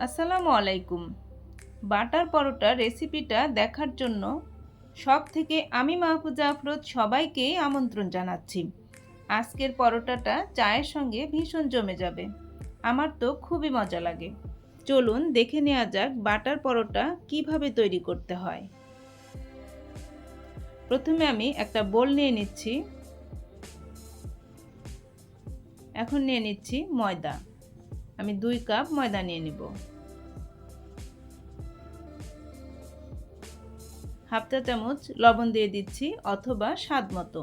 আসসালামু আলাইকুম। বাটার পরোটার রেসিপিটা দেখার জন্য শখ থেকে আমি মাহফুজা আফরোজ সবাইকেই আমন্ত্রণ জানাচ্ছি। আজকের পরোটাটা চায়ের সঙ্গে ভীষণ জমে যাবে। আমার তো খুবই মজা লাগে। চলুন দেখে নেওয়া যাক বাটার পরোটা কিভাবে তৈরি করতে হয়। প্রথমে আমি একটা বোল নিয়ে নিচ্ছি। এখন নিয়ে নিচ্ছি ময়দা। আমি 2 কাপ ময়দা নিয়ে নিব। হাফ চা চামচ লবণ দিয়ে দিচ্ছি অথবা স্বাদ মতো।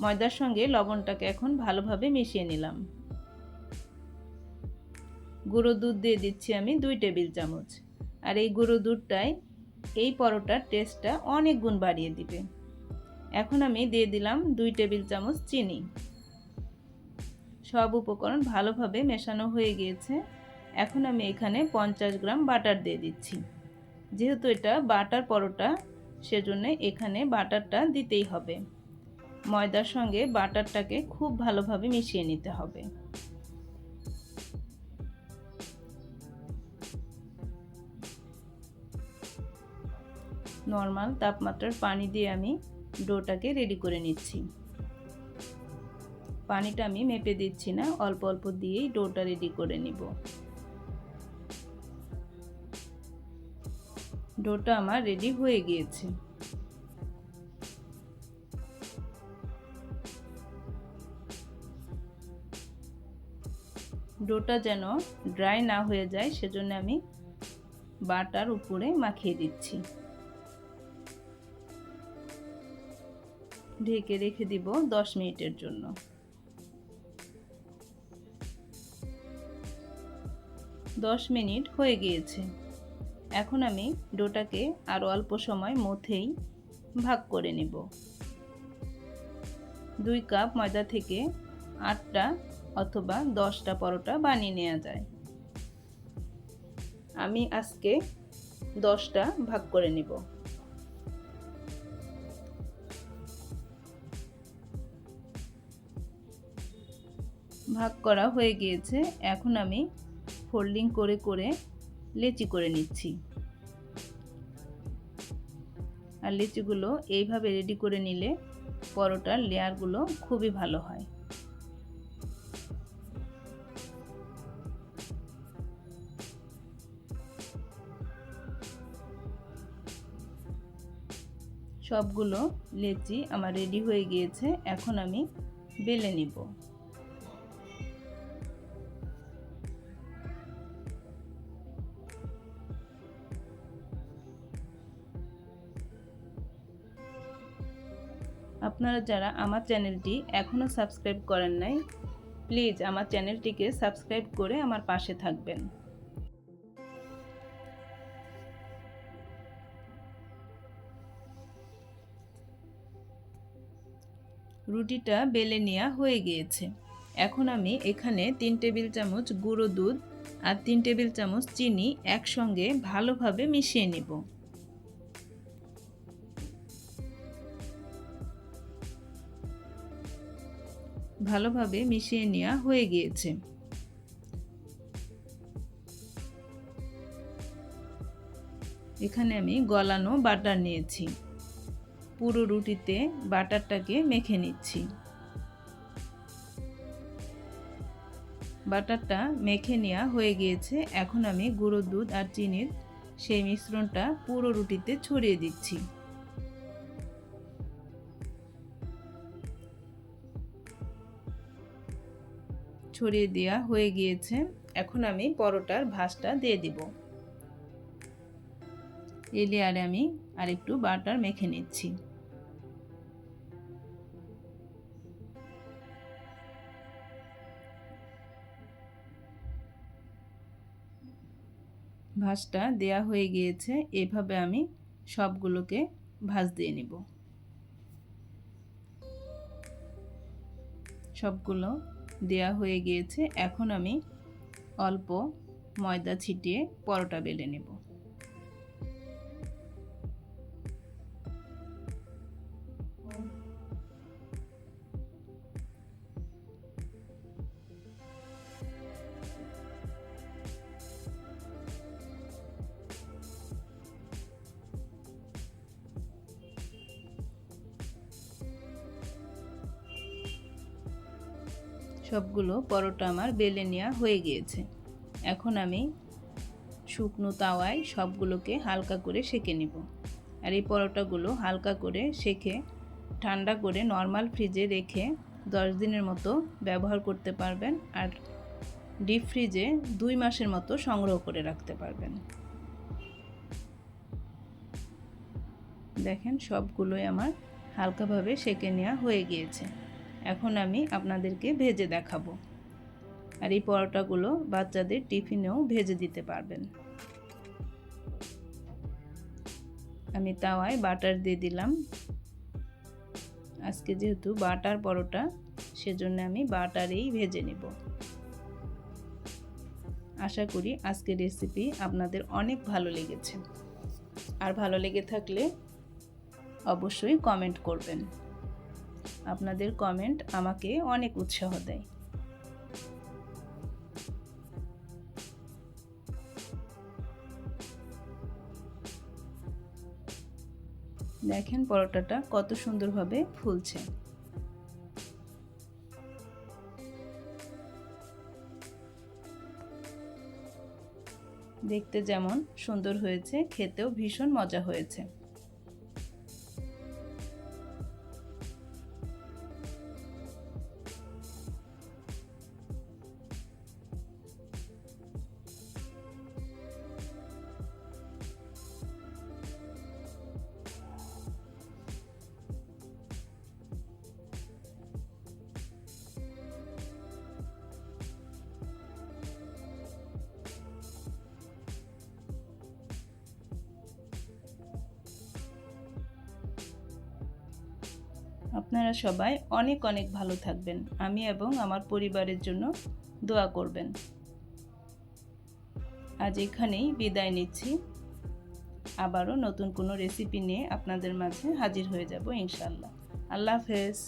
ময়দার সঙ্গে লবণটাকে এখন ভালোভাবে মিশিয়ে নিলাম। গুঁড়ো দুধ দিয়ে দিচ্ছি আমি 2 টেবিল চামচ। আর এই গুঁড়ো দুধটাই এই পরোটার টেস্টটা অনেক গুণ বাড়িয়ে দিবে। এখন আমি দিয়ে দিলাম 2 টেবিল চামচ চিনি। সব উপকরণ ভালোভাবে মেশানো হয়ে গিয়েছে। এখন আমি এখানে 50 গ্রাম বাটার দিয়ে দিচ্ছি। যেহেতু এটা বাটার পরোটা, সেজন্য এখানে বাটারটা দিতেই হবে। ময়দার সঙ্গে বাটারটাকে খুব ভালোভাবে মিশিয়ে নিতে হবে। নরমাল তাপমাত্রার পানি দিয়ে আমি ডোটাকে রেডি করে নিচ্ছি। পানিটা আমি মেপে দিচ্ছি না, অল্প অল্প দিয়েই ডোটা রেডি করে নিব। ডোটা আমার রেডি হয়ে গিয়েছে। ডোটা যেন ড্রাই না হয়ে যায়, সেজন্য আমি বাটার উপরে মাখিয়ে দিচ্ছি। ঢেকে রেখে দিব 10 মিনিটের জন্য। 10 মিনিট হয়ে গিয়েছে। এখন আমি ডোটাকে আরও অল্প সময় মথেই ভাগ করে নেব। 2 কাপ ময়দা থেকে 8টা অথবা 10টা পরোটা বানিয়ে নেওয়া যায়। আমি আজকে 10টা ভাগ করে নেব। ভাগ করা হয়ে গিয়েছে। এখন আমি ফোল্ডিং করে করে লেচি করে নিচ্ছি। আর লেচিগুলো এইভাবে রেডি করে নিলে পরোটার লেয়ারগুলো খুবই ভালো হয়। সবগুলো লেচি আমার রেডি হয়ে গিয়েছে। এখন আমি বেলে নিব। আপনারা যারা আমার চ্যানেলটি এখনও সাবস্ক্রাইব করেন নাই, প্লিজ আমার চ্যানেলটিকে সাবস্ক্রাইব করে আমার পাশে থাকবেন। রুটিটা বেলে নেওয়া হয়ে গিয়েছে। এখন আমি এখানে 3 টেবিল চামচ গুঁড়ো দুধ আর 3 টেবিল চামচ চিনি একসঙ্গে ভালোভাবে মিশিয়ে নেব। ভালোভাবে মিশিয়ে নেওয়া হয়ে গিয়েছে। এখানে আমি গলানো বাটার নিয়েছি। পুরো রুটিতে বাটারটাকে মেখে নিচ্ছি। বাটারটা মেখে নেওয়া হয়ে গিয়েছে। এখন আমি গুঁড়ো দুধ আর চিনির সেই মিশ্রণটা পুরো রুটিতে ছড়িয়ে দিচ্ছি। ছড়িয়ে দেওয়া হয়ে গিয়েছে। এখন আমি পরোটার ভাঁজটা দিয়ে দিব। এই লেয়ারে আমি আরেকটু বাটার মেখে নিচ্ছি। ভাঁজটা দেয়া হয়ে গিয়েছে। এভাবে আমি সবগুলোকে ভাঁজ দিয়ে নিব। সবগুলো দেয়া হয়ে গিয়েছে। এখন আমি অল্প ময়দা ছিটিয়ে পরোটা বেলে নেব। সবগুলো পরোটা আমার বেলে নেওয়া হয়ে গিয়েছে। এখন আমি শুকনো তাওয়ায় সবগুলোকে হালকা করে সেঁকে নিব। আর এই পরোটাগুলো হালকা করে সেঁকে ঠান্ডা করে নর্মাল ফ্রিজে রেখে 10 দিনের মতো ব্যবহার করতে পারবেন। আর ডিপ ফ্রিজে 2 মাসের মতো সংগ্রহ করে রাখতে পারবেন। দেখেন সবগুলোই আমার হালকাভাবে সেঁকে নেওয়া হয়ে গিয়েছে। এখন আমি আপনাদেরকে ভেজে দেখাবো। আর এই পরোটাগুলো বাচ্চাদের টিফিনেও ভেজে দিতে পারবেন। আমি তাওয়ায় বাটার দিয়ে দিলাম। আজকে যেহেতু বাটার পরোটা, সেজন্য আমি বাটারেই ভেজে নেব। আশা করি আজকের রেসিপি আপনাদের অনেক ভালো লেগেছে। আর ভালো লেগে থাকলে অবশ্যই কমেন্ট করবেন। আপনাদের কমেন্ট আমাকে অনেক উৎসাহ দেয়। দেখেন পরোটাটা কত সুন্দরভাবে ফুলছে। দেখতে যেমন সুন্দর হয়েছে, খেতেও ভীষণ মজা হয়েছে। আপনারা সবাই অনেক অনেক ভালো থাকবেন। আমি এবং আমার পরিবারের জন্য দোয়া করবেন। আজ এখানেই বিদায় নিচ্ছি। আবারও নতুন কোনো রেসিপি নিয়ে আপনাদের মাঝে হাজির হয়ে যাব ইনশাআল্লাহ। আল্লাহ হাফেজ।